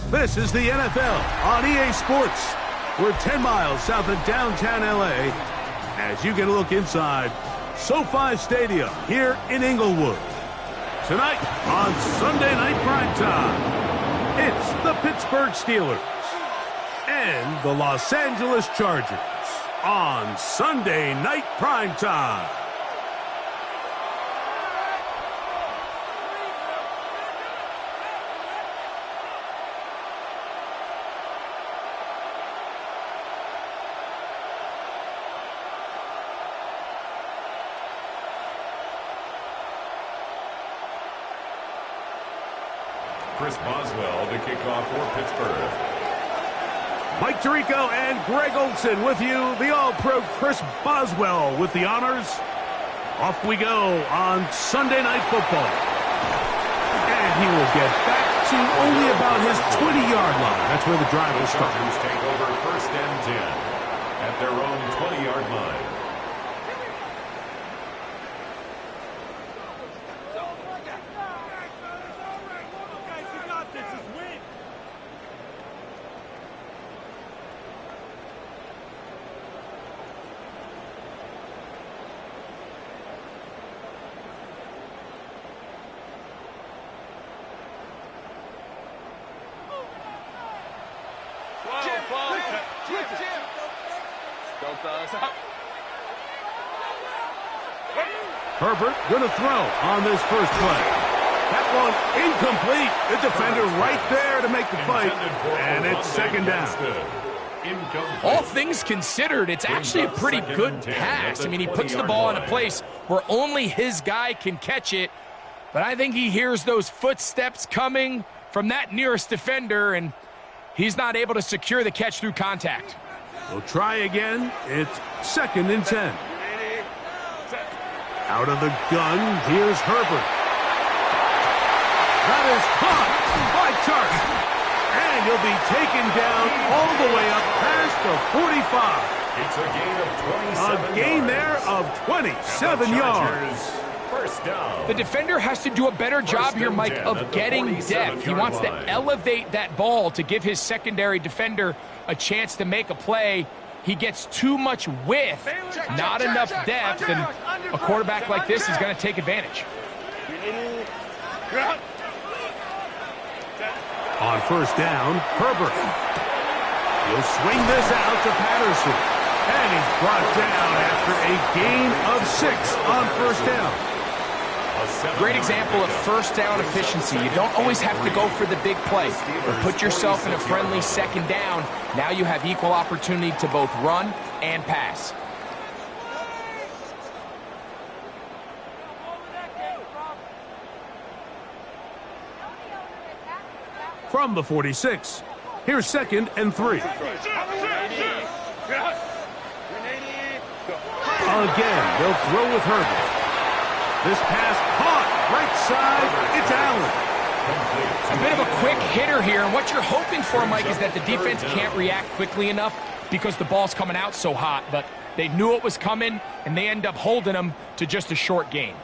This is the NFL on EA Sports. We're 10 miles south of downtown LA as you get a look inside SoFi Stadium here in Inglewood. Tonight on Sunday Night Primetime, it's the Pittsburgh Steelers and the Los Angeles Chargers on Sunday Night Primetime. Chris Boswell to kick off for Pittsburgh. Mike Tirico and Greg Olson with you. The All-Pro Chris Boswell with the honors. Off we go on Sunday Night Football. And he will get back to only about his 20-yard line. That's where the drive will start. Chargers take over first and 10 at their own 20-yard line. Herbert going to throw on this first play. That one incomplete. The defender right there to make the fight. And it's second down. All things considered, it's actually a pretty good pass. I mean, he puts the ball in a place where only his guy can catch it. But I think he hears those footsteps coming from that nearest defender, and he's not able to secure the catch through contact. We'll try again. It's second and 10. Out of the gun, here's Herbert. That is caught by Chark. And he'll be taken down all the way up past the 45. It's a gain of 27 A gain there of 27 yards. First down. The defender has to do a better job here, Mike, of getting depth. He wants to elevate that ball to give his secondary defender a chance to make a play. He gets too much width, not enough depth, and a quarterback like this is going to take advantage. On first down, Herbert. He'll swing this out to Patterson. And he's brought down after a gain of 6 on first down. Great example of first down efficiency. You don't always have to go for the big play, but put yourself in a friendly second down. Now you have equal opportunity to both run and pass. From the 46, here's second and 3. Again, they'll throw with Herbert. This pass caught right side. It's Allen. A bit of a quick hitter here, and what you're hoping for, Mike, is that the defense can't react quickly enough because the ball's coming out so hot, but they knew it was coming, and they end up holding them to just a short gain.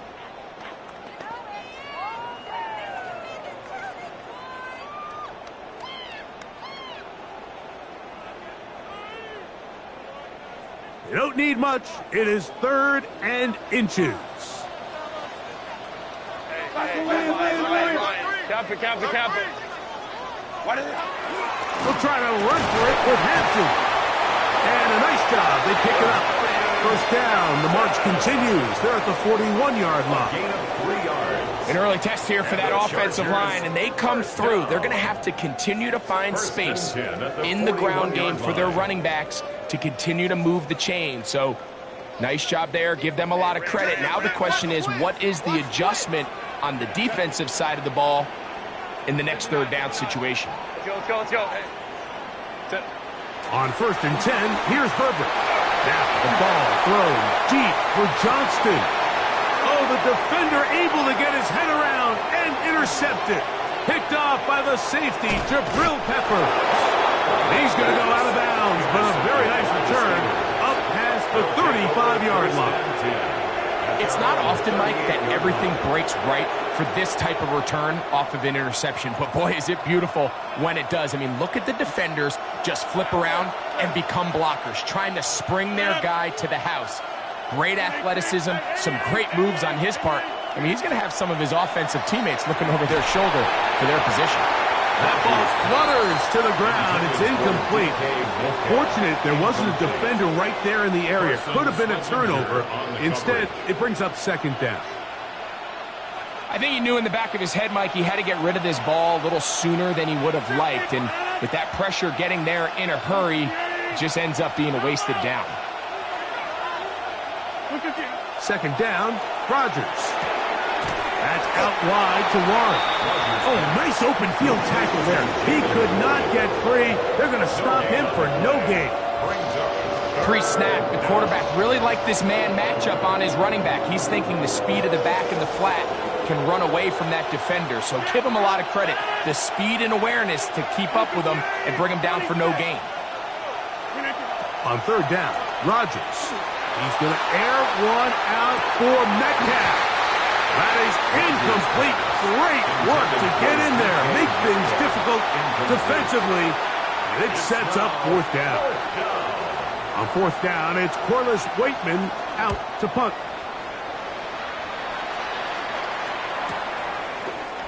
You don't need much. It is third and inches. Cap it. They'll try to run for it with Hampton. And a nice job. They pick it up. First down. The march continues. They're at the 41-yard line. Gain of 3 yards. An early test here for that offensive line, and they come through. They're going to have to continue to find space in the ground game for their running backs to continue to move the chain. So, nice job there. Give them a lot of credit. Now the question is, what is the adjustment on the defensive side of the ball in the next third down situation? Let's go. On first and 10, here's Herbert. Now the ball thrown deep for Johnston. Oh, the defender able to get his head around and intercept it. Picked off by the safety, Jabril Peppers. He's going to go out of bounds, but a very nice return up past the 35-yard line. It's not often, Mike, that everything breaks right for this type of return off of an interception. But boy, is it beautiful when it does. I mean, look at the defenders just flip around and become blockers, trying to spring their guy to the house. Great athleticism, some great moves on his part. I mean, he's going to have some of his offensive teammates looking over their shoulder for their position. That ball flutters to the ground. It's incomplete. Fortunate there wasn't a defender right there in the area. Could have been a turnover. Instead, it brings up second down. I think he knew in the back of his head, Mike, he had to get rid of this ball a little sooner than he would have liked. And with that pressure getting there in a hurry, it just ends up being a wasted down. Second down, Rodgers. That's out wide to Warren. Oh, nice open field tackle there. He could not get free. They're going to stop him for no gain. Pre-snap, the quarterback really liked this man matchup on his running back. He's thinking the speed of the back and the flat can run away from that defender. So give him a lot of credit. The speed and awareness to keep up with him and bring him down for no gain. On third down, Rodgers. He's going to air one out for Metcalf. That is incomplete. Great work to get in there. Make things difficult defensively. And it sets up fourth down. On fourth down, it's Corliss Waitman out to punt.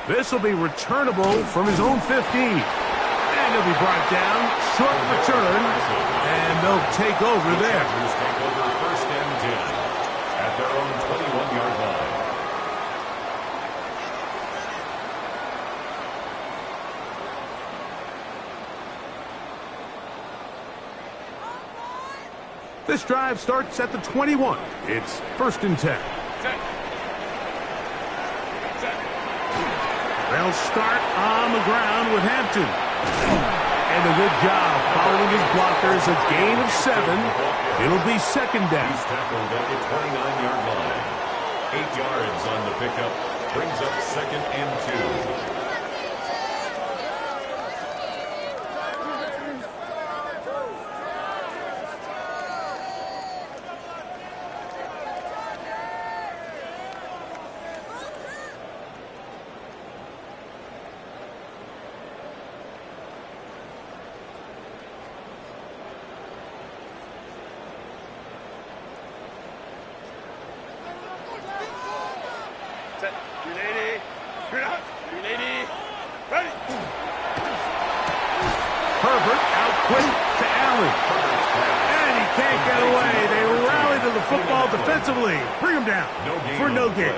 This will be returnable from his own 15. And he'll be brought down. Short return. And they'll take over there. Take over first and 10 at their own 21-yard line. This drive starts at the 21. It's first and 10. They'll start on the ground with Hampton. And a good job following his blockers, a gain of 7. It'll be second down. He's tackled at the 29-yard line. 8 yards on the pickup. Brings up second and 2. Herbert out quick to Allen. And he can't get away. They rally to the football defensively. Bring him down for no gain.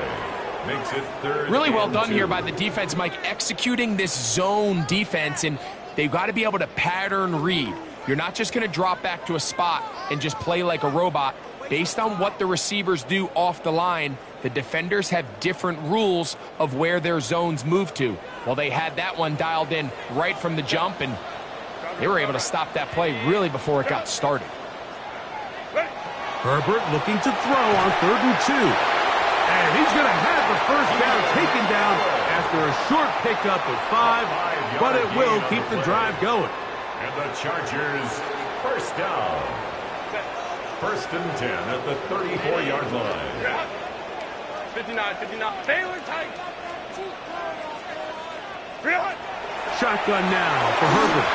Makes it third. Really well done 2. here by the defense, Mike, executing this zone defense, and they've got to be able to pattern read. You're not just going to drop back to a spot and just play like a robot. Based on what the receivers do off the line, the defenders have different rules of where their zones move to. Well, they had that one dialed in right from the jump, and they were able to stop that play really before it got started. Herbert looking to throw on third and 2. And he's going to have the first down taken down after a short pickup of 5, but it will keep the drive going. And the Chargers first down. First and 10 at the 34-yard line. 59. Taylor tight. Shotgun now for Herbert.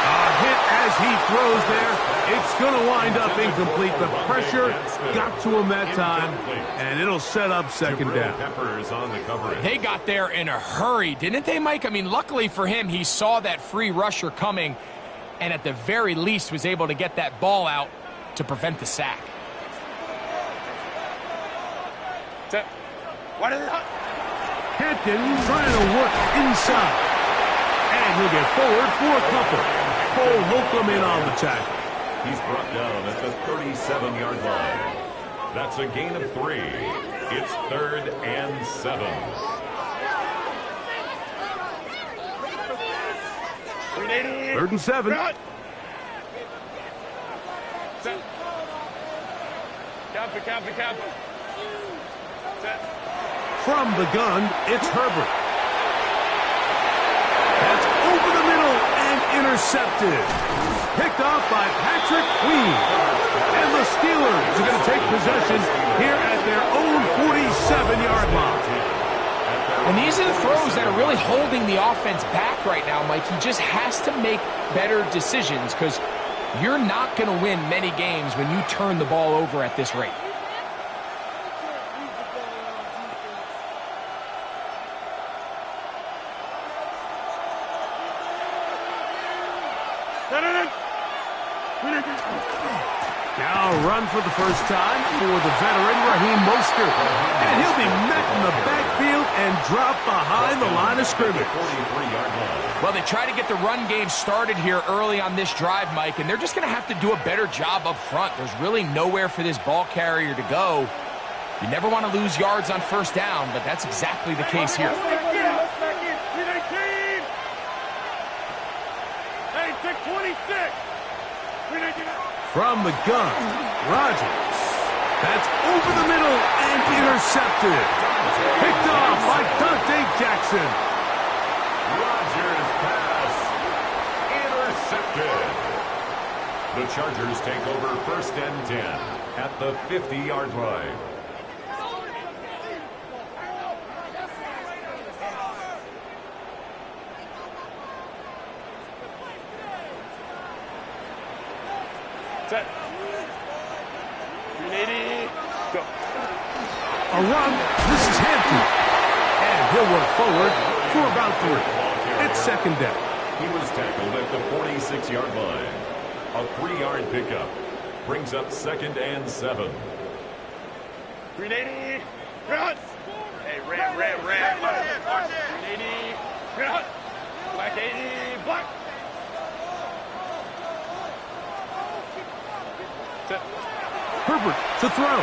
A hit as he throws there. It's going to wind up incomplete. The pressure got to him that time, and it'll set up second down. Peppers on the coverage. They got there in a hurry, didn't they, Mike? I mean, luckily for him, he saw that free rusher coming, and at the very least was able to get that ball out to prevent the sack. Hampton trying to work inside. And he'll get forward for a couple. Cole will come in on the tackle. He's brought down at the 37-yard line. That's a gain of 3. It's third and 7. Third and 7. Kappa. From the gun, it's Herbert. That's over the middle and intercepted. Picked off by Patrick Queen. And the Steelers are going to take possession here at their own 47-yard line. And these are the throws that are really holding the offense back right now, Mike. He just has to make better decisions because you're not going to win many games when you turn the ball over at this rate. Now a run for the first time for the veteran Raheem Mostert. And he'll be met in the backfield and dropped behind the line of scrimmage. Well, they try to get the run game started here early on this drive, Mike, and they're just going to have to do a better job up front. There's really nowhere for this ball carrier to go. You never want to lose yards on first down, but that's exactly the case here. Hey, 626. From the gun, Rodgers. That's over the middle and intercepted. Picked off by Dante Jackson. Rodgers pass intercepted. The Chargers take over 1st and 10 at the 50-yard line. Set. 380. Go. A run. This is Hampton. And he'll work forward for about 3. It's 2nd down. He was tackled at the 46-yard line. A 3-yard pickup brings up 2nd and 7. 380. Run. Hey, ram. 380. Run. Black 80. Black. Herbert to throw.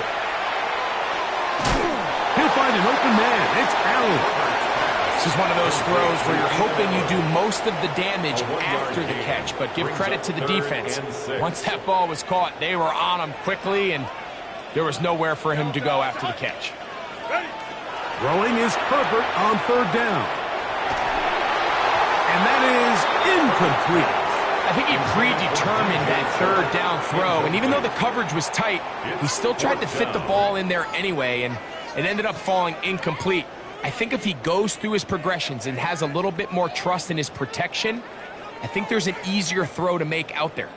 He'll find an open man. It's Allen. This is one of those throws where you're hoping you do most of the damage after the catch, but give credit to the defense. Once that ball was caught, they were on him quickly, and there was nowhere for him to go after the catch. Throwing is Herbert on 3rd down. And that is incomplete. I think he predetermined that 3rd down throw, and even though the coverage was tight, he still tried to fit the ball in there anyway, and it ended up falling incomplete. I think if he goes through his progressions and has a little bit more trust in his protection, I think there's an easier throw to make out there.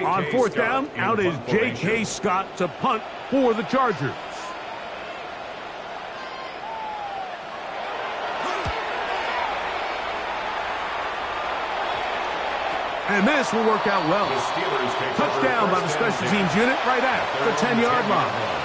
On 4th down, out is J.K. Scott to punt for the Chargers. And this will work out well. Touchdown by the special teams unit right at the 10-yard line.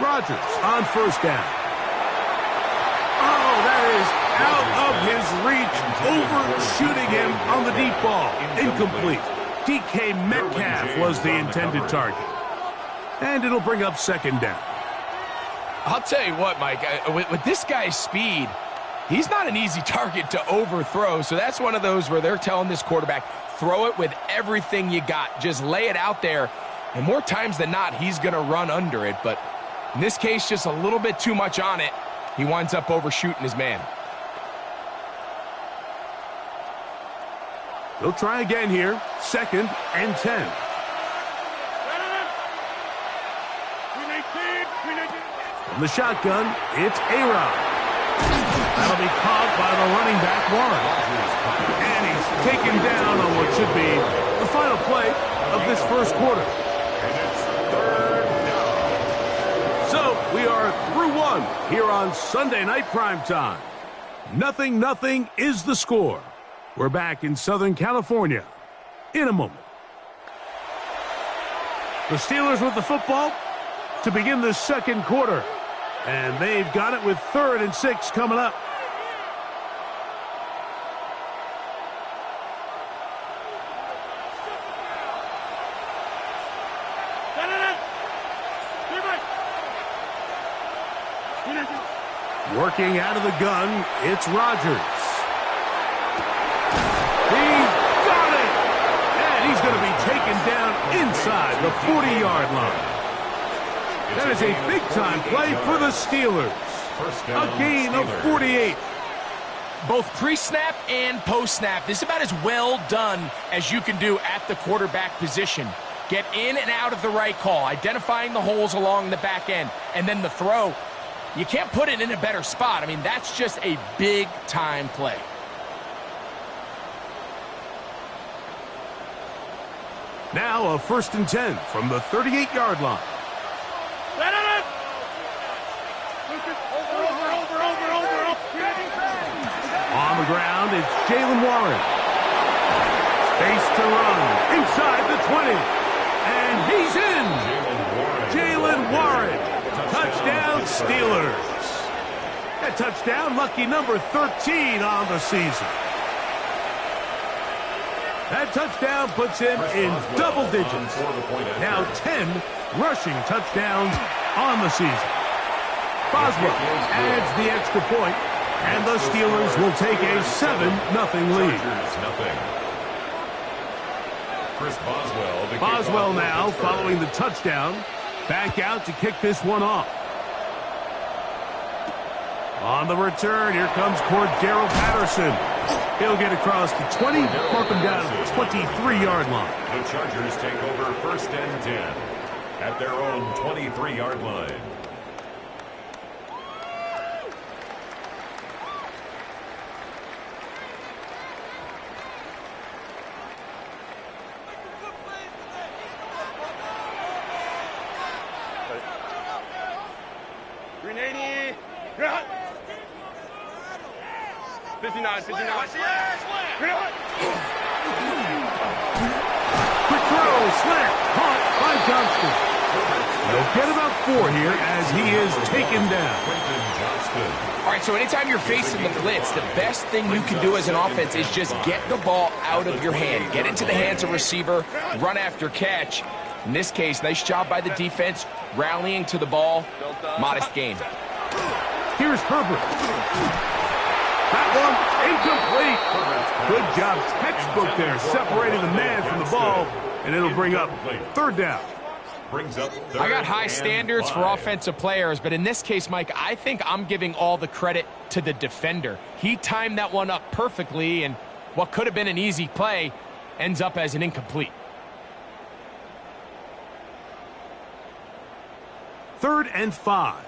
Rodgers on 1st down. Oh, that is out of his reach, overshooting him on the deep ball. Incomplete. DK Metcalf was the intended target. And it'll bring up 2nd down. I'll tell you what, Mike, with this guy's speed, he's not an easy target to overthrow, so that's one of those where they're telling this quarterback, throw it with everything you got. Just lay it out there, and more times than not, he's going to run under it, but in this case, just a little bit too much on it. He winds up overshooting his man. They'll try again here. 2nd and 10. From the shotgun, it's A-Rod. That'll be caught by the running back, Warren. And he's taken down on what should be the final play of this 1st quarter. And it's 3rd down. So we are through 1 here on Sunday Night Primetime. 0-0 is the score. We're back in Southern California in a moment. The Steelers with the football to begin the 2nd quarter. And they've got it with 3rd and 6 coming up. Working out of the gun, it's Rodgers. He's got it! And he's going to be taken down inside the 40-yard line. That is a big-time play for the Steelers. A gain of 48. Both pre-snap and post-snap. This is about as well done as you can do at the quarterback position. Get in and out of the right call, identifying the holes along the back end, and then the throw. You can't put it in a better spot. I mean, that's just a big-time play. Now a 1st and 10 from the 38-yard line. On the ground, it's Jalen Warren. Space to run inside the 20. And he's in. Jalen Warren. Touchdown, Steelers. That touchdown, lucky number 13 on the season. That touchdown puts him in double digits. Now 10 rushing touchdowns on the season. Boswell adds the extra point, and the Steelers will take a 7-0 lead. Boswell now, following the touchdown, back out to kick this one off. On the return, here comes Cordero Patterson. He'll get across the 20, mark him down to the 23-yard line. The Chargers take over 1st and 10 at their own 23-yard line. Grenade. 59. Quick throw, slant, caught by Johnston. They'll get about 4 here as he is taken down. All right, so anytime you're facing the blitz, the best thing you can do as an offense is just get the ball out of your hand. Get into the hands of receiver, run after catch. In this case, nice job by the defense, rallying to the ball. Modest gain. Here's Herbert. That one incomplete. Good job, textbook there, separating the man from the ball, and it'll bring up 3rd down. I got high standards for offensive players, but in this case, Mike, I think I'm giving all the credit to the defender. He timed that one up perfectly, and what could have been an easy play ends up as an incomplete. 3rd and 5.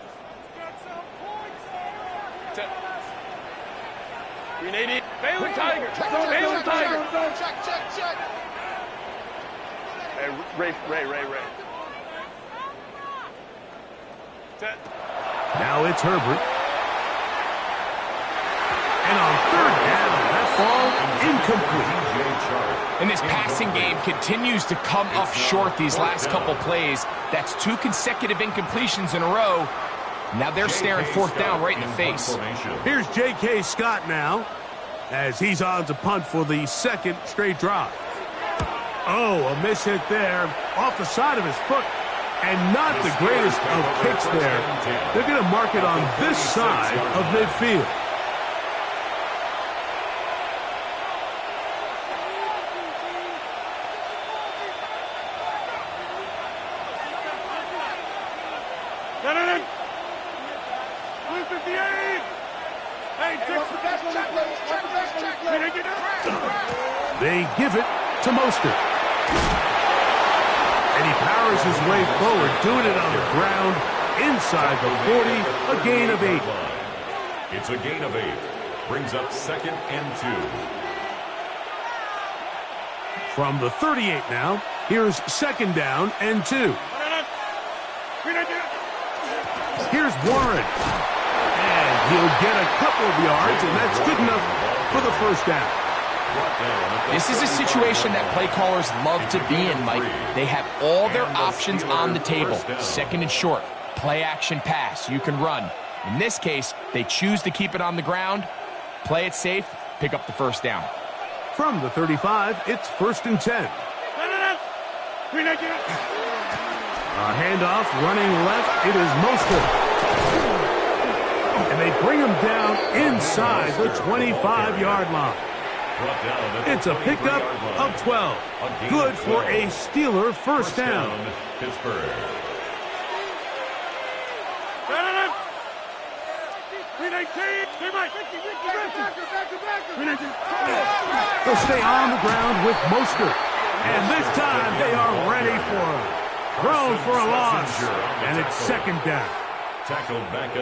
Grenade. Baylor Tiger. Baylor Tiger. Check. Hey, Ray. Set. Now it's Herbert. And on 3rd down, that ball incomplete. And this passing game continues to come up short these last couple plays. That's 2 consecutive incompletions in a row. Now they're staring 4th down right in the face. Here's J.K. Scott now, as he's on to punt for the 2nd straight drive. Oh, a miss hit there, off the side of his foot, and not the greatest of kicks there. They're going to mark it on this side of midfield. They give it to Mostert. And he powers his way forward, doing it on the ground, inside the 40, a gain of 8. It's a gain of 8. Brings up 2nd and 2. From the 38 now, here's 2nd down and 2. Here's Warren. And he'll get a couple of yards, and that's good enough for the 1st down. This is a situation that play callers love to be in, Mike. They have all their options on the table. 2nd and short, play action pass, you can run. In this case, they choose to keep it on the ground, play it safe, pick up the 1st down. From the 35, it's 1st and 10. A handoff running left, it is Mostert. And they bring him down inside the 25-yard line. It's a pickup of 12. Good for a Steeler 1st down. They'll stay on the ground with Mostert. And this time they are ready for him. Thrown for a loss. And it's second down.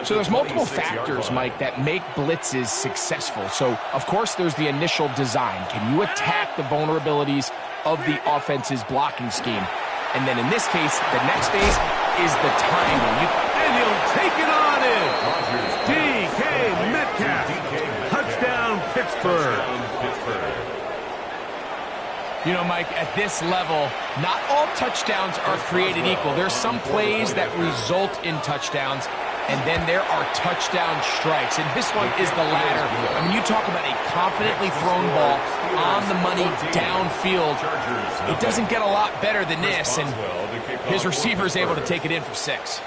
So there's multiple factors, Mike, that make blitzes successful. So, of course, there's the initial design. Can you attack the vulnerabilities of the offense's blocking scheme? And then in this case, the next phase is the timing. And he'll take it on in. DK Metcalf. Touchdown, Pittsburgh. You know, Mike, at this level, not all touchdowns are created equal. There's some plays that result in touchdowns, and then there are touchdown strikes. And this one is the latter. I mean, you talk about a confidently thrown ball on the money downfield. It doesn't get a lot better than this, and his receiver is able to take it in for 6.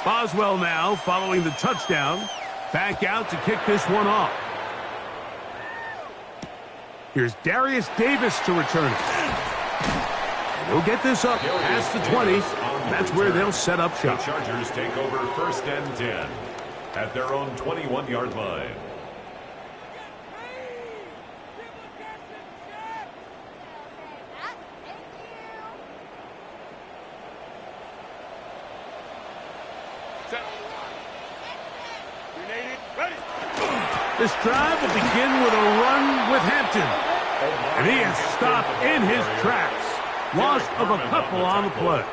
Boswell now following the touchdown. Back out to kick this one off. Here's Darius Davis to return it. And he'll get this up past the 20. That's where they'll set up shop. The Chargers take over 1st and 10 at their own 21-yard line. This drive will begin with a run with Hampton. And he is stopped in his tracks. Loss of a couple on the play.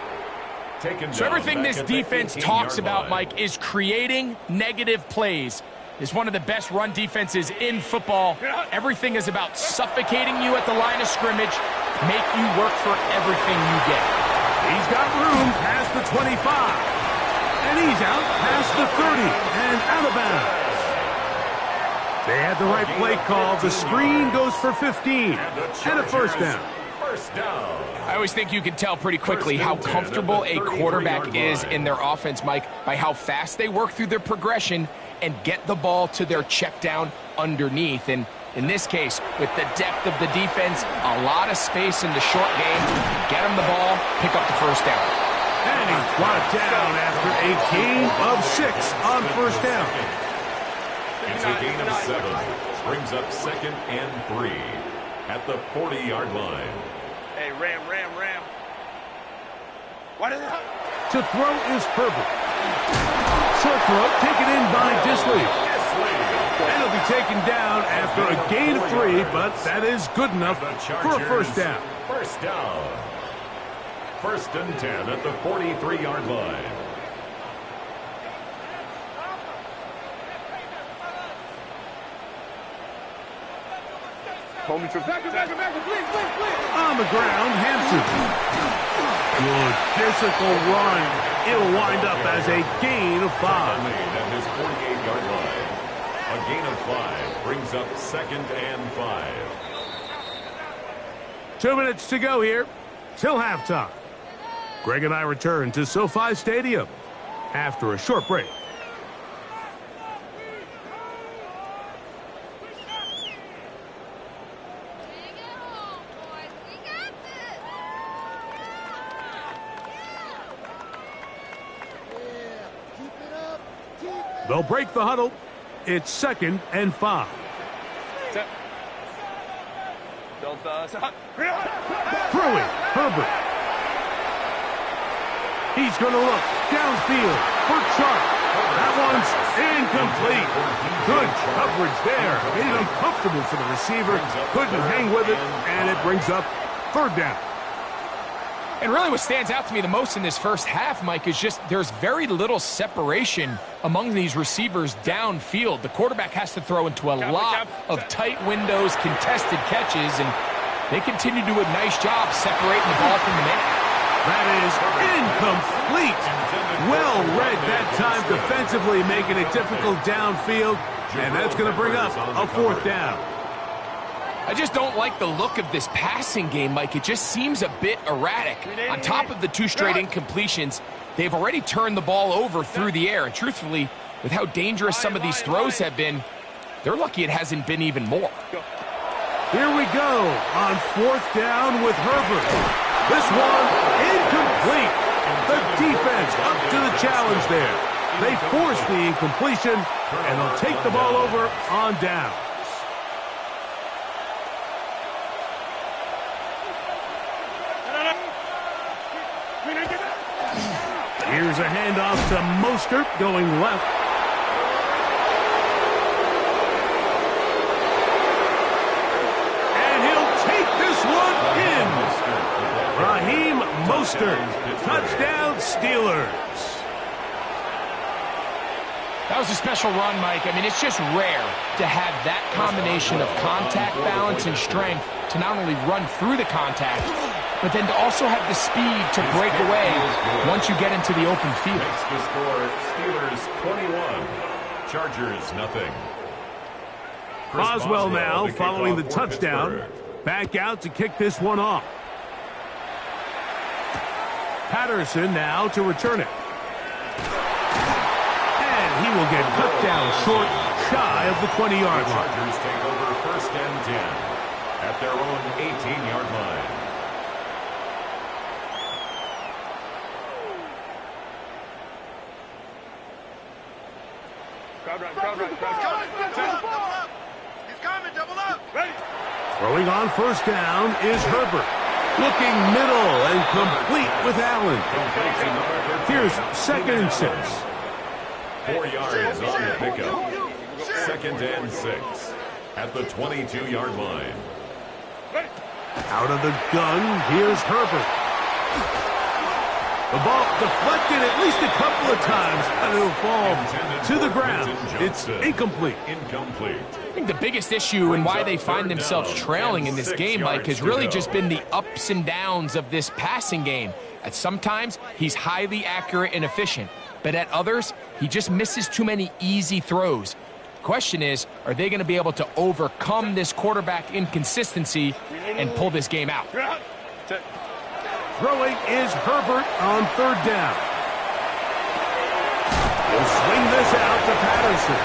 So everything this defense talks about, Mike, is creating negative plays. It's one of the best run defenses in football. Everything is about suffocating you at the line of scrimmage, make you work for everything you get. He's got room past the 25. And he's out past the 30 and out of bounds. They had the right play call. The screen goes for 15 and a first down. I always think you can tell pretty quickly how comfortable a quarterback is in their offense, Mike, by how fast they work through their progression and get the ball to their check down underneath. And in this case, with the depth of the defense, a lot of space in the short game, get them the ball, pick up the first down. And he's brought down after a gain of 6 on first down. It's a gain of 7. Brings up 2nd and 3 at the 40-yard line. Hey, Ram. What is it? To throw is Herbert. Short throw taken in by Disley. And he'll be taken down after a gain of 3, but that is good enough for a first down. First down. 1st and 10 at the 43-yard line. Back, please. On the ground, Hampton. Good physical run. It'll wind up as a gain of 5. At his 48-yard line. A gain of 5 brings up 2nd and 5. 2 minutes to go here till halftime. Greg and I return to SoFi Stadium after a short break. They'll break the huddle. It's 2nd and 5. Throwing, Herbert. He's going to look downfield for Chark. That one's incomplete. Good coverage there. Made it uncomfortable for the receiver. Couldn't hang with it, and it brings up 3rd down. And really what stands out to me the most in this first half, Mike, is just there's very little separation among these receivers downfield. The quarterback has to throw into a lot of tight windows, contested catches, and they continue to do a nice job separating the ball from the man. That is incomplete. Well read that time defensively, making it difficult downfield, and that's going to bring up a 4th down. I just don't like the look of this passing game, Mike. It just seems a bit erratic. On top of the 2 straight incompletions, they've already turned the ball over through the air. And truthfully, with how dangerous some of these throws have been, they're lucky it hasn't been even more. Here we go on 4th down with Herbert. This one incomplete. The defense up to the challenge there. They force the incompletion, and they'll take the ball over on down. Here's a handoff to Mostert going left. And he'll take this one in. Raheem Mostert, touchdown Steelers. That was a special run, Mike. I mean, it's just rare to have that combination of contact balance and strength to not only run through the contact, but then to also have the speed to break away once you get into the open field. Makes the score Steelers 21, Chargers nothing. Boswell now following the touchdown. Back out to kick this one off. Patterson now to return it. And he will get cut down short, shy of the 20-yard line. Chargers take over first and 10 at their own 18-yard line. He's coming, double up. Ready. Throwing on first down is Herbert. Looking middle and complete with Allen. Here's 2nd and 6. 4 yards on the pickup. 2nd and 6 at the 22-yard line. Out of the gun, here's Herbert. The ball deflected at least a couple of times, and it'll fall to the ground. It's incomplete. I think the biggest issue and why they find themselves trailing in this game, Mike, has really just been the ups and downs of this passing game. At sometimes, he's highly accurate and efficient, but at others, he just misses too many easy throws. Question is, are they going to be able to overcome this quarterback inconsistency and pull this game out? Throwing is Herbert on 3rd down. He'll swing this out to Patterson.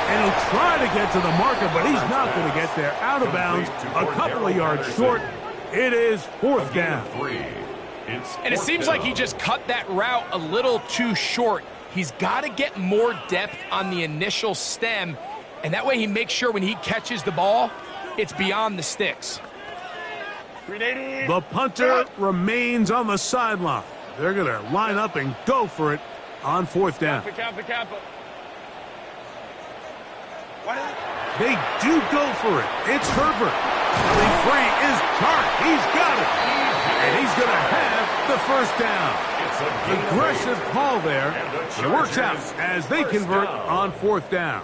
And he'll try to get to the marker, but he's not going to get there. Out of bounds, a couple of yards short. It is 4th down. And it seems like he just cut that route a little too short. He's got to get more depth on the initial stem, and that way he makes sure when he catches the ball, it's beyond the sticks. The punter remains on the sideline. They're going to line up and go for it on 4th down. They do go for it. It's Herbert. Running free is Chark. He's got it. And he's going to have the first down. Aggressive call there. It works out as they convert on 4th down.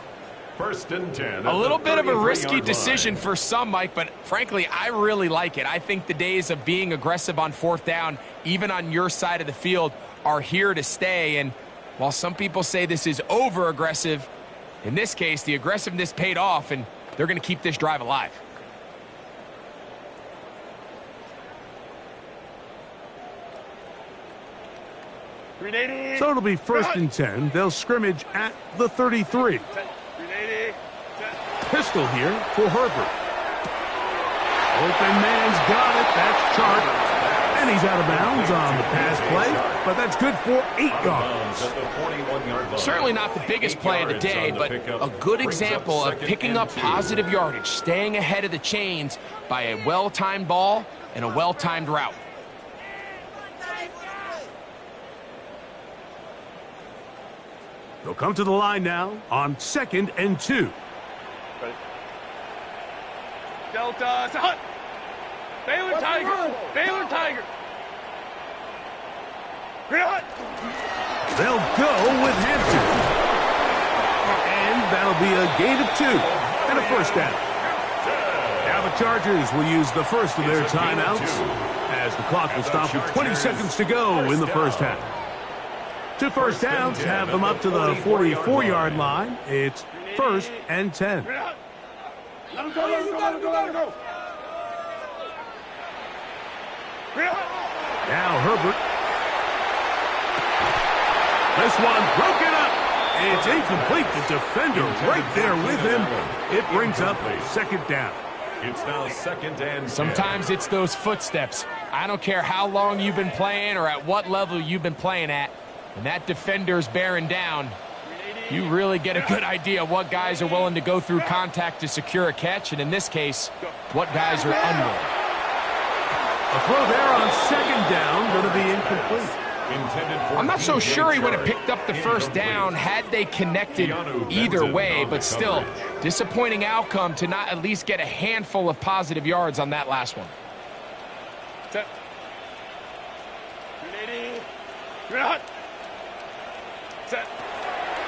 1st and 10. A little bit of a risky decision for some, Mike, but frankly, I really like it. I think the days of being aggressive on 4th down, even on your side of the field, are here to stay. And while some people say this is over-aggressive, in this case, the aggressiveness paid off, and they're going to keep this drive alive. So it'll be 1st and 10. They'll scrimmage at the 33. Pistol here for Herbert. Open man's got it. That's Chark. And he's out of bounds on the pass play, but that's good for 8 yards. Certainly not the biggest play of the day, but a good example of picking up positive yardage, staying ahead of the chains by a well-timed ball and a well-timed route. They'll come to the line now on 2nd and 2. Delta, it's a hunt. Baylor Tiger. Baylor Tiger. Green hunt. They'll go with Hampton. And that'll be a gain of 2 and a first down. Now the Chargers will use the first of their timeouts as the clock will stop with 20 seconds to go in the first half. 2 first downs have them up to the 44-yard line. It's 1st and 10. Let him go, let him go, let him go, let him go. Now Herbert. This one broken up. It's incomplete. The defender right there with him. It brings up 2nd down. It's now 2nd and 10. Sometimes it's those footsteps. I don't care how long you've been playing or at what level you've been playing at. When that defender's bearing down, You really get a good idea what guys are willing to go through contact to secure a catch, and in this case, what guys are unwilling. A throw there on second down, going to be incomplete. I'm not so sure he would have picked up the first down had they connected either way, but still, disappointing outcome to not at least get a handful of positive yards on that last one. Set. Ready. Set.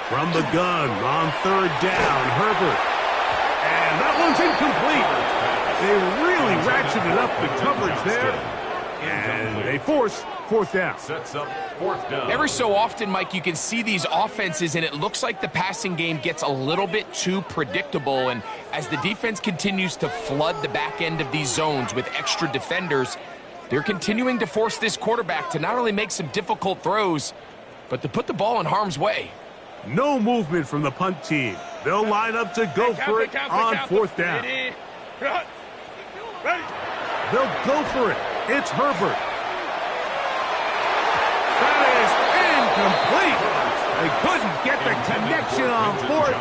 From the gun on third down, Herbert. And that one's incomplete. They really ratcheted up the coverage there. And they force fourth down. Sets up fourth down. Every so often, Mike, you can see these offenses, and it looks like the passing game gets a little bit too predictable. And as the defense continues to flood the back end of these zones with extra defenders, they're continuing to force this quarterback to not only make some difficult throws, but to put the ball in harm's way. No movement from the punt team. They'll line up to go for it on fourth down. Ready. They'll go for it. It's Herbert. That is incomplete. They couldn't get the connection on fourth.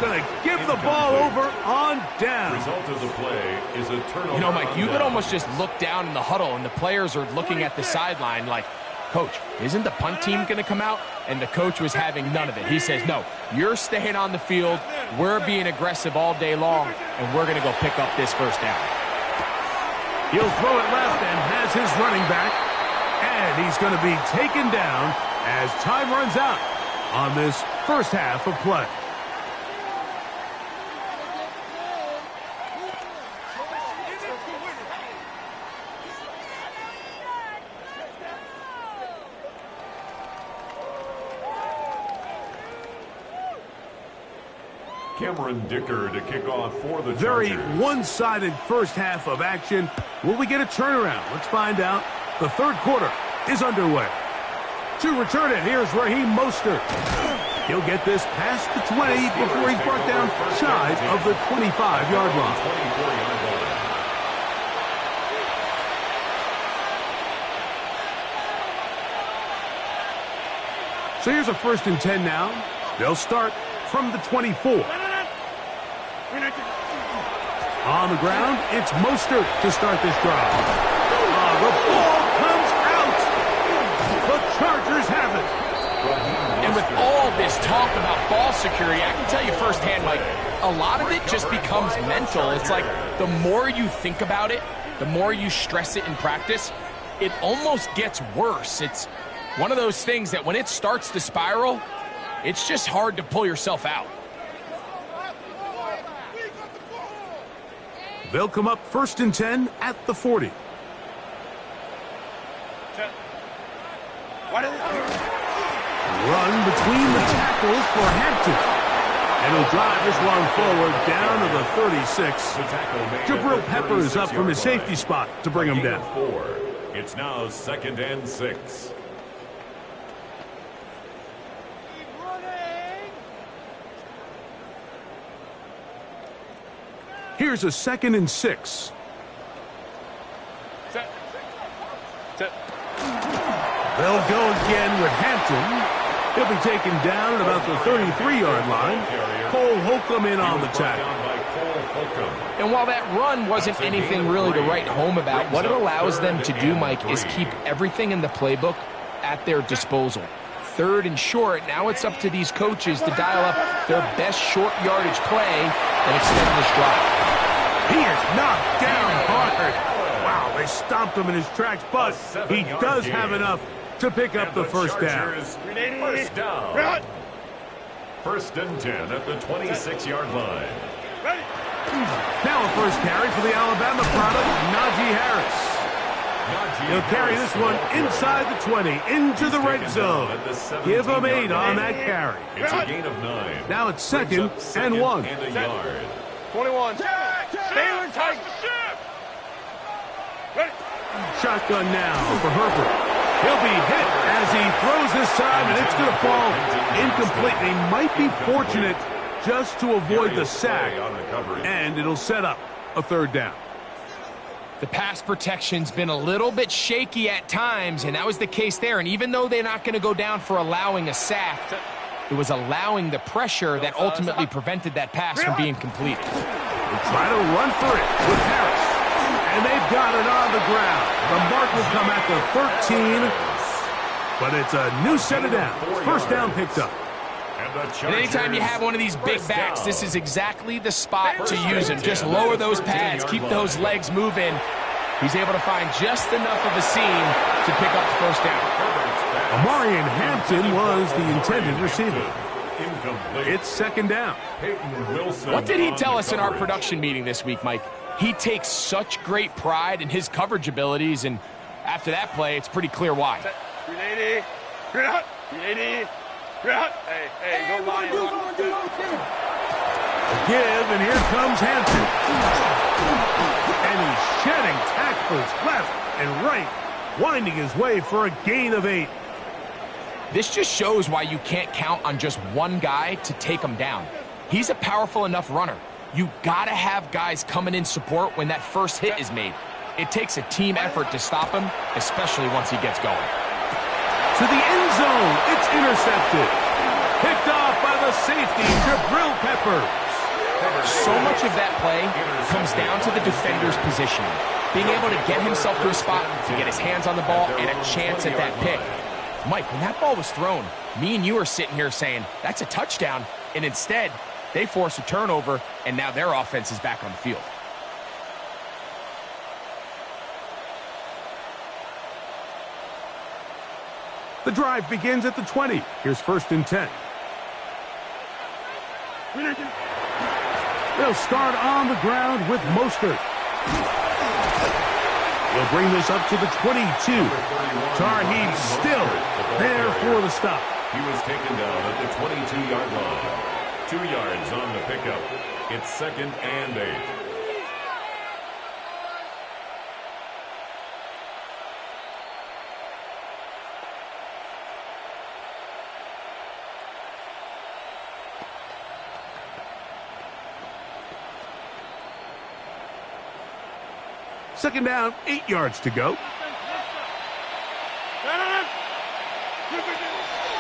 Going to give the ball over on down. Result of the play is a turnover. You know, Mike, you could almost just look down in the huddle, and the players are looking at the sideline like, Coach, isn't the punt team going to come out? And the coach was having none of it. He says, no, you're staying on the field. We're being aggressive all day long, and we're going to go pick up this first down. He'll throw it left and has his running back. And he's going to be taken down as time runs out on this first half of play. Cameron Dicker to kick off for the Very Chargers. one-sided first half of action. Will we get a turnaround? Let's find out. The third quarter is underway. To return it, here's Raheem Mostert. He'll get this past the 20 before he's brought down shy of the 25-yard line. 24-yard line. So here's a 1st and 10 now. They'll start from the 24. On the ground, it's Mostert to start this drive. The ball comes out. The Chargers have it. And with all this talk about ball security, I can tell you firsthand, Mike, a lot of it just becomes mental. It's like the more you think about it, the more you stress it in practice, it almost gets worse. It's one of those things that when it starts to spiral, it's just hard to pull yourself out. They'll come up 1st and 10 at the 40. Run between the tackles for Hampton. And he'll drive this one forward down to the 36. Jabril Peppers up from his safety spot to bring him down. 4. It's now 2nd and 6. Here's a 2nd and 6. Set. Set. They'll go again with Hampton. He'll be taken down at about the 33-yard line. Cole Holcomb in on the tackle. And while that run wasn't anything really to write home about, what it allows them to do, Mike, is keep everything in the playbook at their disposal. 3rd and short, now it's up to these coaches to dial up their best short yardage play and extend this drive. He is knocked down hard. Wow, they stopped him in his tracks, but he does have enough to pick up the first down. First down. 1st and 10 at the 26-yard line. Now a first carry for the Alabama product, Najee Harris. He'll carry this one inside the 20, into the red zone. Give him 8 on that carry. It's a gain of 9. Now it's 2nd and 1. And a yard. 21. Baylor Tigers. Ready. Shotgun now for Herbert. He'll be hit as he throws this time, and it's going to fall incomplete. He might be fortunate just to avoid the sack, and it'll set up a 3rd down. The pass protection's been a little bit shaky at times, and that was the case there. And even though they're not going to go down for allowing a sack, It was allowing the pressure that ultimately prevented that pass from being completed. They try to run for it with Harris. And they've got it on the ground. The mark will come at the 13. But it's a new set of downs. First down picked up. And anytime you have one of these big backs, this is exactly the spot to use him. Just lower those pads, keep those legs moving. He's able to find just enough of a seam to pick up the first down. Amarian Hampton was the intended receiver. It's second down. What did he tell us in our production meeting this week, Mike? He takes such great pride in his coverage abilities, and after that play, it's pretty clear why. 380. 380. Hey, go line. Give, and here comes Hampton. And he's shedding tackles left and right, winding his way for a gain of 8. This just shows why you can't count on just one guy to take him down. He's a powerful enough runner. You gotta have guys coming in support when that first hit is made. It takes a team effort to stop him, especially once he gets going. To the end zone, it's intercepted. Picked off by the safety, Jabril Peppers. So much of that play comes down to the defender's positioning. Being able to get himself to a spot, to get his hands on the ball, and a chance at that pick. Mike, when that ball was thrown, me and you are sitting here saying, that's a touchdown, and instead, they force a turnover, and now their offense is back on the field. The drive begins at the 20. Here's first and 10. They'll start on the ground with Mostert. He'll bring this up to the 22. Tarheeb still there for the stop. He was taken down at the 22-yard line. 2 yards on the pickup. It's second and 8. Second down, 8 yards to go.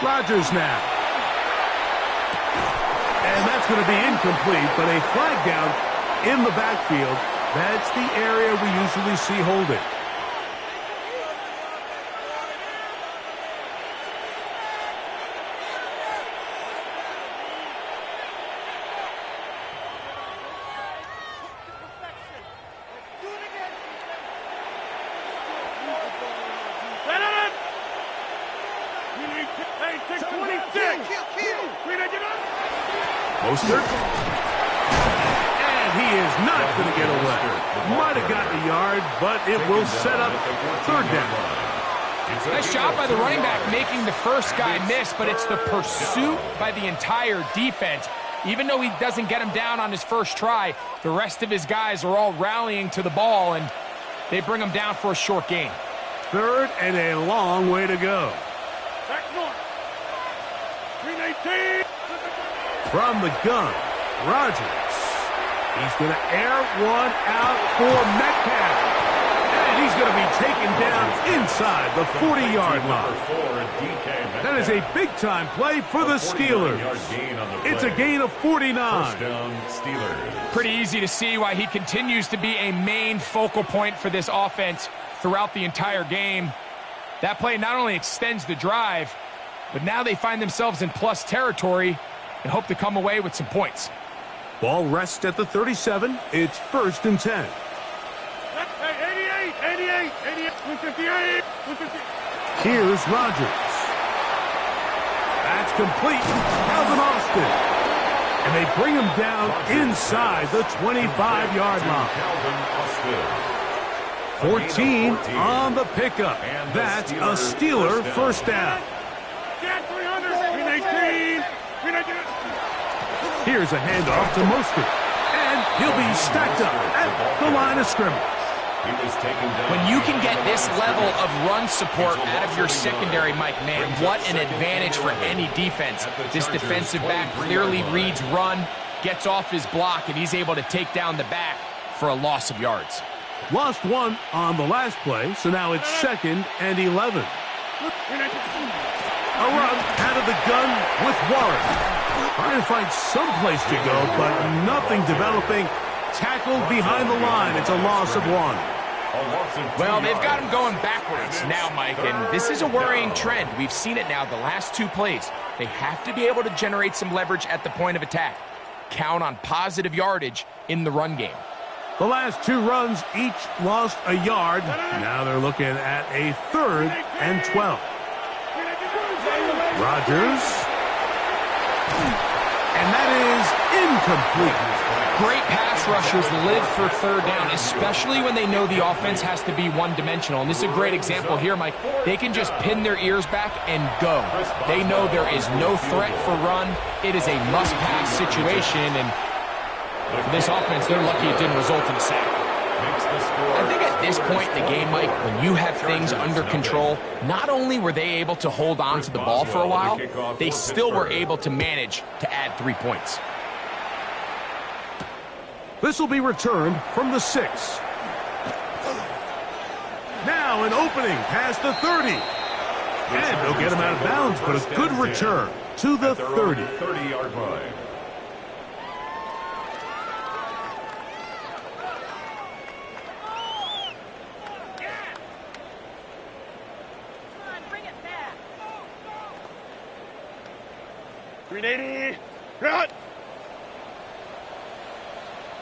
Rodgers now. And that's going to be incomplete, but a flag down in the backfield. That's the area we usually see holding. Mostert. And he is not going to get away. Might have gotten a yard, but it will set up third down. Nice job by the running back making the first guy miss, but it's the pursuit by the entire defense. Even though he doesn't get him down on his first try, the rest of his guys are all rallying to the ball, and they bring him down for a short gain. Third and a long way to go. From the gun, Rodgers. He's going to air one out for Metcalf. And he's going to be taken down inside the 40-yard line. That is a big-time play for the Steelers. It's a gain of 49. Pretty easy to see why he continues to be a main focal point for this offense throughout the entire game. That play not only extends the drive, but now they find themselves in plus territory and hope to come away with some points. Ball rests at the 37. It's first and 10. 88, 158, 158. Here's Rodgers. That's complete. Calvin Austin. And they bring him down inside the 25-yard line. 14 on the pickup. That's a Steeler first down. Here's a handoff to Mostert. And he'll be stacked up at the line of scrimmage. When you can get this level of run support out of your secondary, Mike, man, what an advantage for any defense. This defensive back clearly reads run, gets off his block, and he's able to take down the back for a loss of yards. Lost one on the last play, so now it's second and 11. A run out of the gun with Warren. Trying to find some place to go, but nothing developing. Tackled behind the line. It's a loss of 1. Well, they've got him going backwards now, Mike, and this is a worrying trend. We've seen it now the last 2 plays. They have to be able to generate some leverage at the point of attack. Count on positive yardage in the run game. The last 2 runs each lost a yard. Now they're looking at a 3rd and 12. Rodgers. And that is incomplete. Great pass rushers live for 3rd down, especially when they know the offense has to be one-dimensional. And this is a great example here, Mike. They can just pin their ears back and go. They know there is no threat for run. It is a must-pass situation, and for this offense, they're lucky it didn't result in a sack. I think at this point in the game, Mike, when you have things under control, not only were they able to hold on to the ball for a while, they still were able to manage to add 3 points. This will be returned from the 6. Now an opening past the 30. And they'll get him out of bounds, but a good return to the 30. 30-yard line. .380. Run.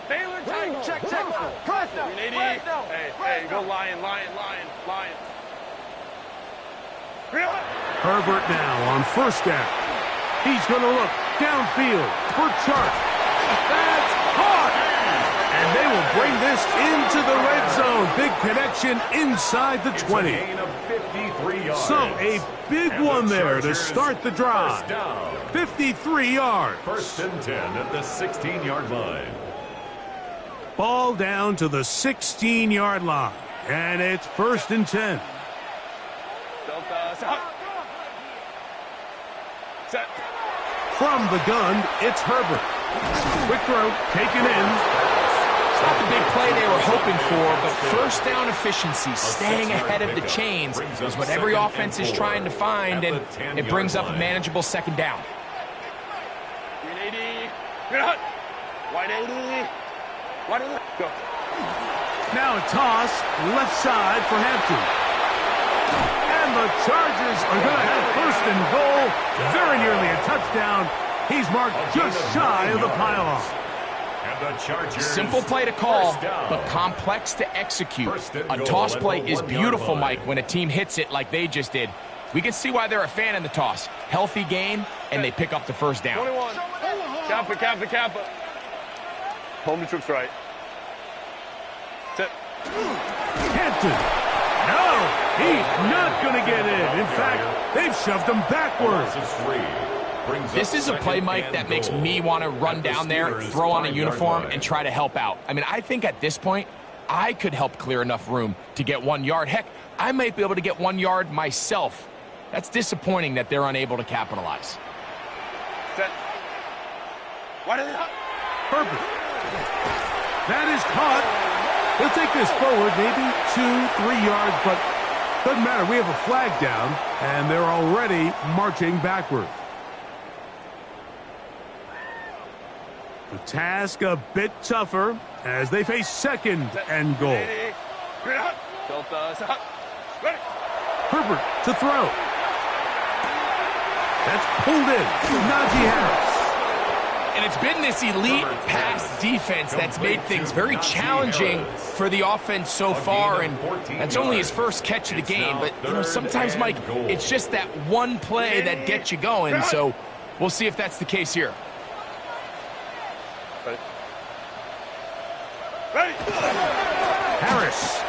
Baylor tight. Check. Press now. Hey, go Lion. Herbert now on 1st down. He's going to look downfield for Chark. That's caught. And they will bring this into the red zone. Big connection inside the 20. So a big one there to start the drive. 53 yards. 1st and 10 at the 16-yard line. Ball down to the 16-yard line. And it's 1st and 10. Set. From the gun, it's Herbert. Quick throw, taken in. It's not the big play they were hoping for, but 1st down efficiency, staying ahead of the chains, is what every offense is trying to find, and it brings up a manageable 2nd down. 380. Wide 80. Go. Now a toss, left side for Hampton. And the Chargers are going to have 1st and goal. Very nearly a touchdown. He's marked just shy of the pylon. Simple play to call, but complex to execute. A toss play is beautiful, Mike, when a team hits it like they just did. We can see why they're a fan in the toss. Healthy game, and they pick up the 1st down. 21. Kappa. Home to troops right. Set. Hampton. No, he's not going to get in. In fact, they've shoved him backwards. This is a play, Mike, that makes me want to run down there, throw on a uniform, and try to help out. I mean, I think at this point, I could help clear enough room to get 1 yard. Heck, I might be able to get 1 yard myself. That's disappointing that they're unable to capitalize. Set. What is it? Herbert. That is caught. He'll take this forward, maybe 2-3 yards, but doesn't matter. We have a flag down, and they're already marching backward. The task a bit tougher as they face 2nd and goal. Herbert to throw. That's pulled in. Najee Harris. And it's been this elite pass defense that's made things very challenging for the offense so far, and that's only his 1st catch of the game. But, you know, sometimes, Mike, it's just that one play that gets you going, so we'll see if that's the case here. Harris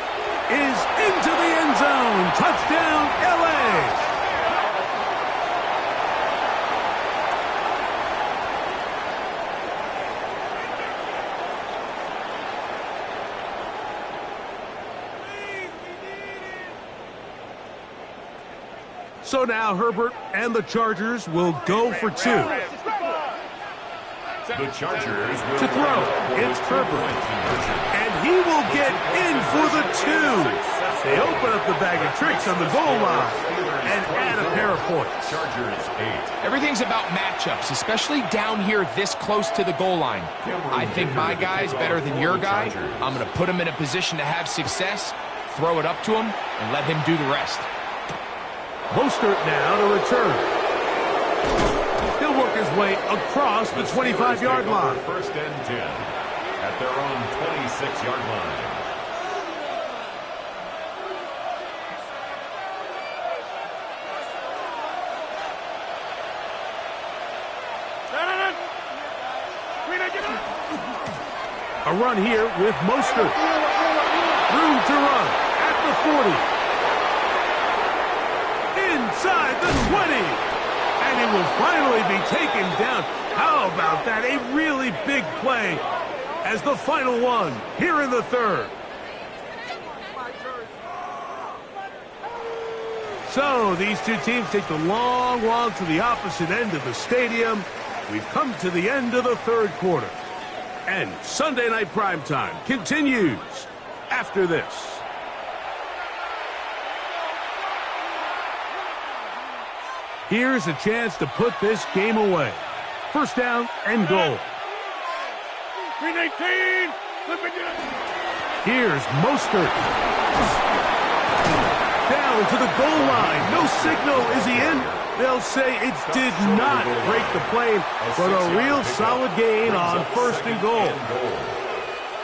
is into the end zone. Touchdown, L.A. So now Herbert and the Chargers will go for 2. The Chargers To throw, it's Herbert. And he will will get in for the 2. They open up the bag of tricks on the goal line and add a pair of points. Chargers 8. Everything's about matchups, especially down here this close to the goal line. I think my guy's better than your guy. I'm going to put him in a position to have success, throw it up to him, and let him do the rest. Mostert now to return. He'll work his way across the 25-yard line. First and 10 at their own 26-yard line. A run here with Mostert. Room to run at the 40. Inside the 20. And it will finally be taken down. How about that? A really big play as the final one here in the third. So these two teams take the long walk to the opposite end of the stadium. We've come to the end of the third quarter. And Sunday Night Primetime continues after this. Here's a chance to put this game away. First down and goal. Green 18. Here's Mostert. Down to the goal line. No signal. Is he in? They'll say it did not break the plane, but a real solid gain on first and goal.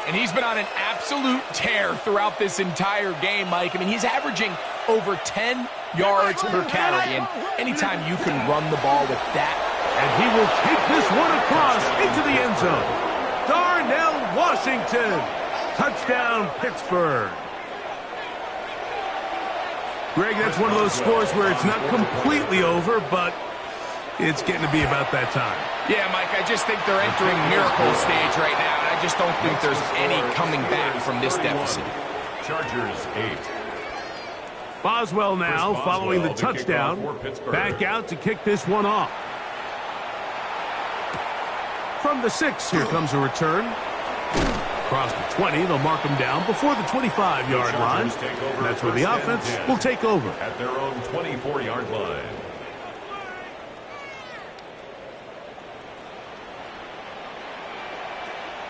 And he's been on an absolute tear throughout this entire game, Mike. I mean, he's averaging over 10 yards per carry, and anytime you can run the ball with that. And he will take this one across into the end zone. Darnell Washington. Touchdown, Pittsburgh. Greg, that's one of those scores where it's not completely over, but it's getting to be about that time. Yeah, Mike, I just think they're entering miracle stage right now, and I just don't think there's any coming back from this deficit. Chargers 8. Boswell now following the touchdown. Back out to kick this one off. From the 6, here comes a return. Across the 20, they'll mark them down before the 25-yard line. That's where the offense will take over. At their own 24-yard line.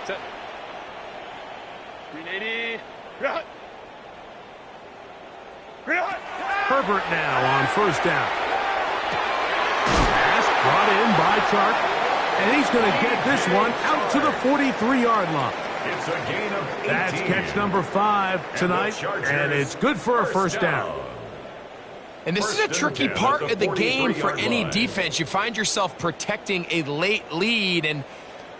Set. 380. Herbert now on first down. Pass brought in by Chark. And he's going to get this one out to the 43-yard line. It's a gain of 18. That's catch number 5 tonight, and it's good for a first down. And this is a tricky part of the game for any defense. You find yourself protecting a late lead, and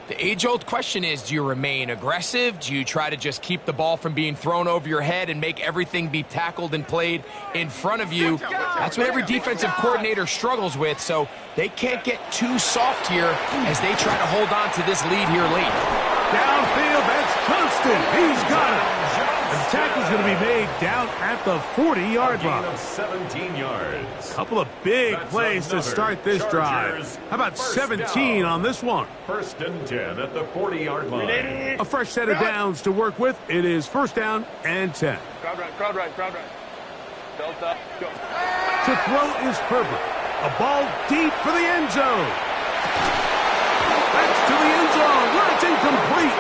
the age-old question is, do you remain aggressive? Do you try to just keep the ball from being thrown over your head and make everything be tackled and played in front of you? That's what every defensive coordinator struggles with, so they can't get too soft here as they try to hold on to this lead here late. Downfield, that's Johnston. He's got it. The tackle's going to be made down at the 40-yard line. Of 17 yards. Couple of big plays to start this drive. How about 17 on this one? First and 10 at the 40-yard line. A fresh set of downs to work with. It is first down and 10. Crowd right. Delta, go. To throw is Herbert. A ball deep for the end zone. That's to the end zone where it's incomplete.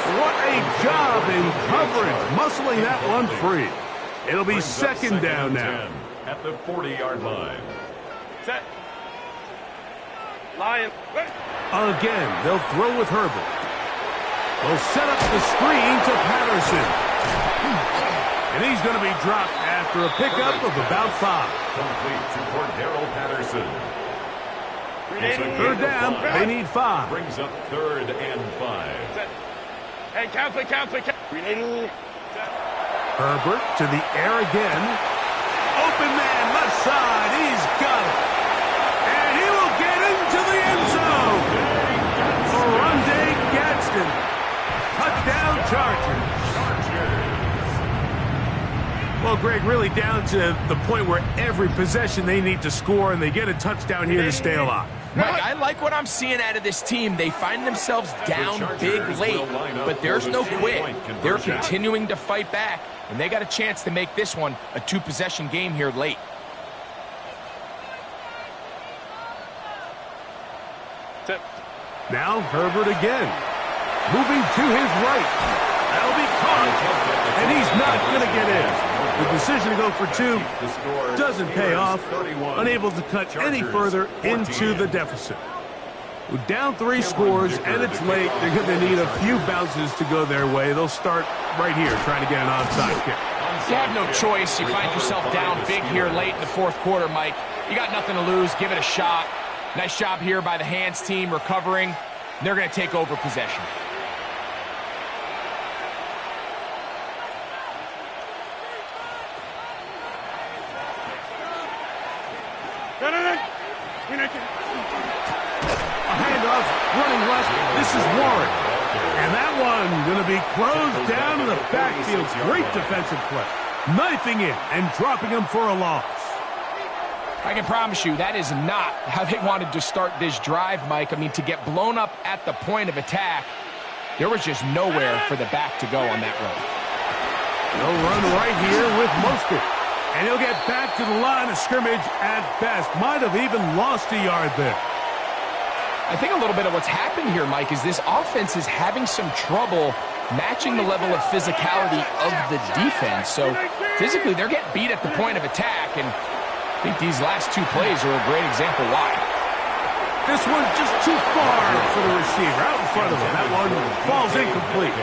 What a job in coverage, muscling that one free. It'll be second down now. At the 40-yard line. Set. Lion. Again, they'll throw with Herbert. They'll set up the screen to Patterson. And he's going to be dropped after a pickup of about 5. Complete to Cordero Patterson. Third down, they need 5. Brings up third and 5. Set. Hey, count. Herbert to the air again. Open man, left side. He's got it. And he will get into the end zone. Oronde Gadsden. Touchdown Chargers. Well, Greg, really down to the point where every possession they need to score, and they get a touchdown here to stay alive. Mike, I like what I'm seeing out of this team. They find themselves down big late, but there's no quit. They're continuing to fight back, and they got a chance to make this one a two-possession game here late. Now Herbert again. Moving to his right. That'll be caught, and he's not going to get in. The decision to go for two doesn't pay off. Unable to cut any further into the deficit. With down 3 scores, and it's late, they're going to need a few bounces to go their way. They'll start right here trying to get an onside kick. You have no choice. You find yourself down big here late in the fourth quarter, Mike. You got nothing to lose. Give it a shot. Nice job here by the hands team recovering. They're going to take over possession. A handoff, running left. This is Warren. And that one going to be closed down in the backfield. Great defensive play. Knifing in and dropping him for a loss. I can promise you that is not how they wanted to start this drive, Mike. I mean, to get blown up at the point of attack, there was just nowhere for the back to go on that run. They'll run right here with Mostert. And he'll get back to the line of scrimmage at best. Might have even lost a yard there. I think a little bit of what's happened here, Mike, is this offense is having some trouble matching the level of physicality of the defense. So physically, they're getting beat at the point of attack, and I think these last 2 plays are a great example why. This one just too far for the receiver. Out in front of him. That one falls incomplete.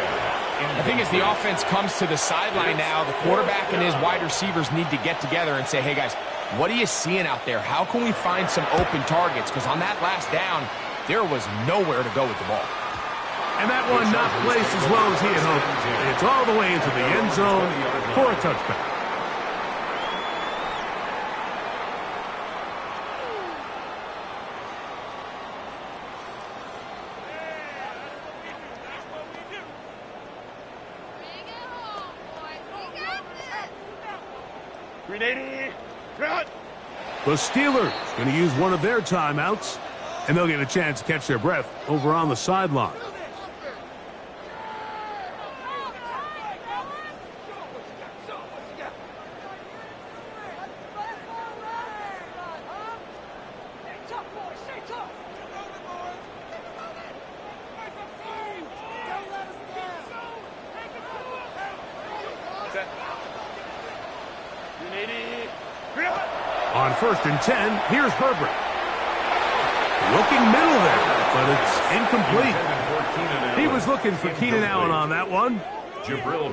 I think as the offense comes to the sideline now, the quarterback and his wide receivers need to get together and say, hey, guys, what are you seeing out there? How can we find some open targets? Because on that last down, there was nowhere to go with the ball. And that one not placed as well as he had hoped. It's all the way into the end zone for a touchback. The Steelers going to use one of their timeouts, and they'll get a chance to catch their breath over on the sideline. On 1st and 10, here's Herbert. Looking middle there, but it's incomplete. He was looking for Keenan Allen on that one,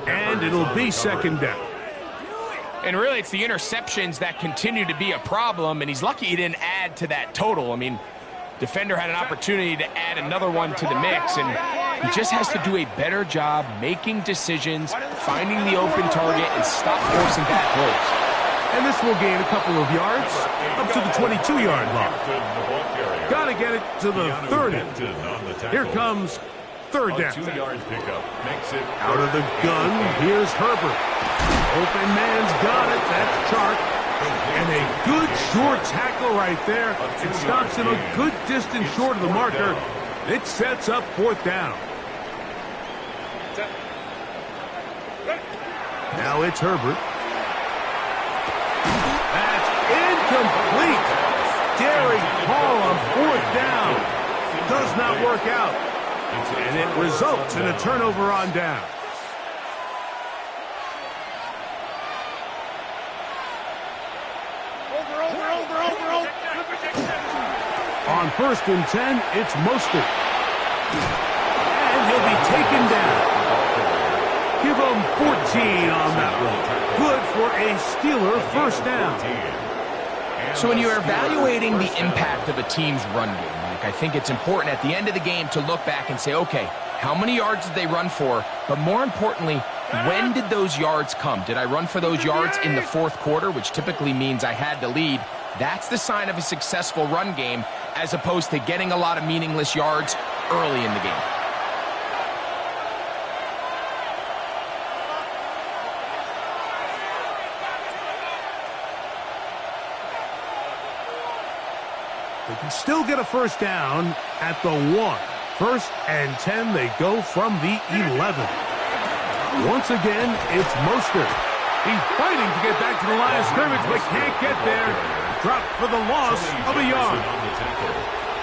and it'll be 2nd down. And really, it's the interceptions that continue to be a problem, and he's lucky he didn't add to that total. I mean, defender had an opportunity to add another one to the mix, and he just has to do a better job making decisions, finding the open target, and stop forcing bad throws. And this will gain a couple of yards up to the 22-yard line. Got to get it to the 30. Here comes 3rd down. Out of the gun, here's Herbert. Open man's got it. That's Chark. And a good short tackle right there. It stops him a good distance short of the marker. It sets up 4th down. Now it's Herbert. That's incomplete. Derek Hall on 4th down. Does not work out. And it results in a turnover on down. On 1st and 10, it's Mostert. And he'll be taken down. Give him 14 on that one. Good for a Steeler 1st down. So when you're evaluating the impact of a team's run game, Mike, I think it's important at the end of the game to look back and say, okay, how many yards did they run for? But more importantly, when did those yards come? Did I run for those yards in the 4th quarter, which typically means I had to lead? That's the sign of a successful run game, as opposed to getting a lot of meaningless yards early in the game. They can still get a first down at the 1. 1st and 10, they go from the 11. Once again, it's Mostert. He's fighting to get back to the line of scrimmage, but can't get there. Dropped for the loss of a yard.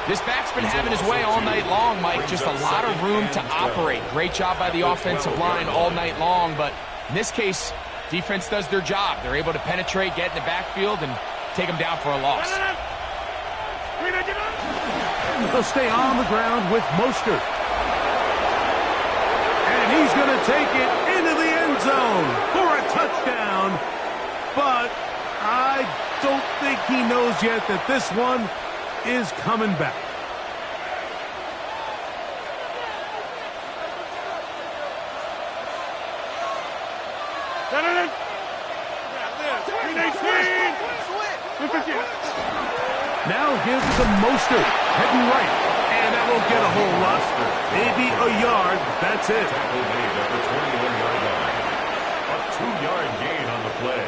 This back's been having his way all night long, Mike. Just a lot of room to operate. Great job by the offensive line all night long, but in this case, defense does their job. They're able to penetrate, get in the backfield, and take them down for a loss. They'll stay on the ground with Mostert. And he's going to take it into the end zone for a touchdown. But I don't think he knows yet that this one is coming back. Now gives to Mostert, heading right. And that won't get a whole lot. Maybe a yard. That's it. Tackle made at the 21-yard line. A 2-yard gain on the play.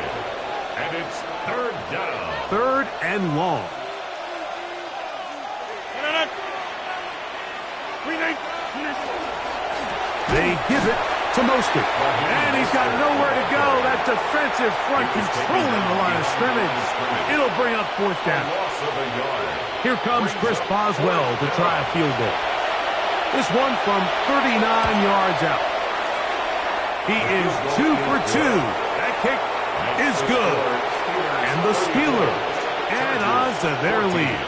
And it's 3rd down. 3rd and long. They give it to Mostert. And he's got nowhere to go. That defensive front controlling the line of scrimmage. It'll bring up 4th down. Loss of a yard. Here comes Chris Boswell to try a field goal. This one from 39 yards out. He is 2 for 2. That kick is good. And the Steelers add on to their lead.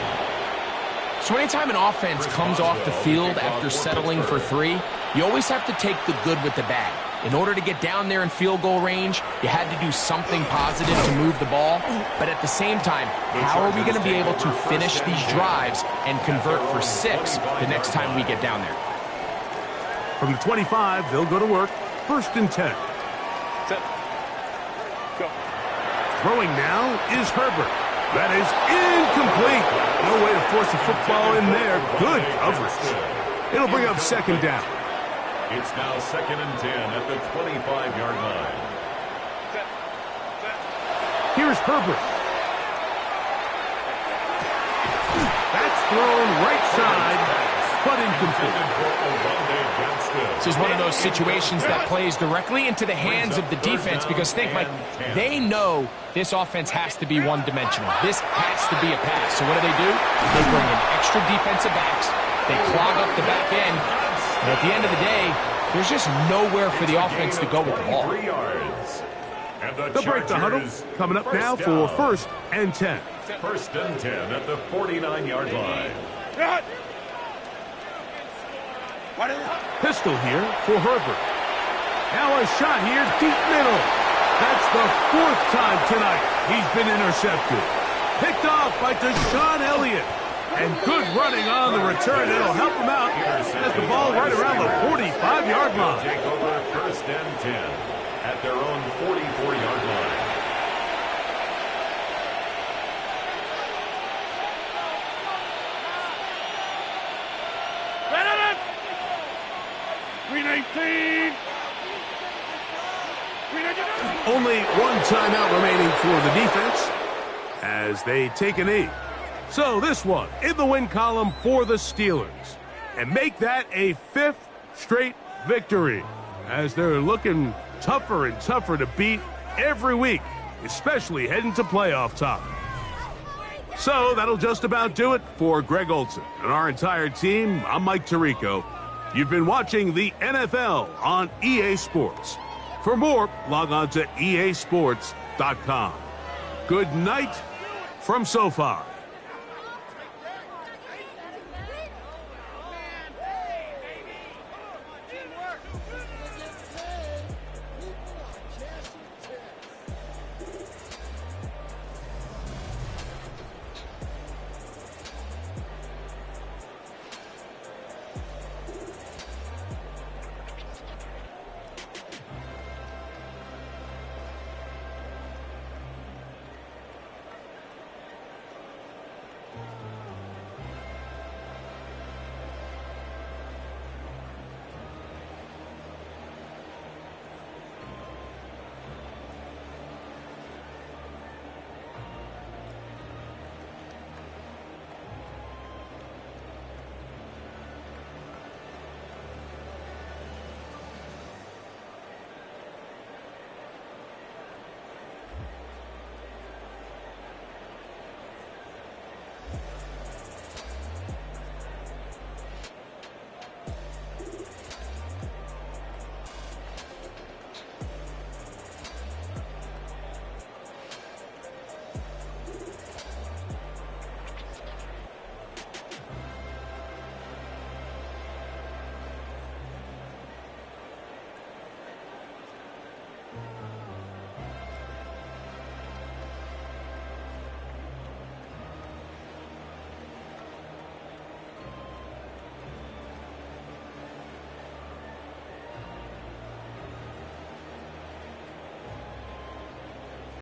So anytime an offense comes off the field after settling for 3, you always have to take the good with the bad. In order to get down there in field goal range, you had to do something positive to move the ball. But at the same time, how are we going to be able to finish these drives and convert for 6 the next time we get down there? From the 25, they'll go to work. 1st and 10. Set. Go. Throwing now is Herbert. That is incomplete. No way to force the football in there. Good coverage. It'll bring up 2nd down. It's now 2nd and 10 at the 25-yard line. Set. Set. Here's Herbert. That's thrown right side, but incomplete. This is one of those situations that plays directly into the hands of the defense because think, Mike, they know this offense has to be one-dimensional. This has to be a pass. So what do? They bring in extra defensive backs. They clog up the back end. And at the end of the day, there's just nowhere for the offense to go with the ball. 3 yards. And They'll break the huddle. Coming up now for 1st and 10. 1st and 10 at the 49-yard line. Pistol here for Herbert. Now a shot here, deep middle. That's the 4th time tonight he's been intercepted. Picked off by Deshaun Elliott. And good running on the return. That'll help him out. Has the ball right around the 45-yard line. Take over 1st and 10 at their own 44-yard line. Only one timeout remaining for the defense as they take a knee. So this one in the win column for the Steelers. And make that a 5th straight victory as they're looking tougher and tougher to beat every week, especially heading to playoff time. So that'll just about do it for Greg Olson and our entire team. I'm Mike Tirico. You've been watching the NFL on EA Sports. For more, log on to easports.com. Good night from SoFi.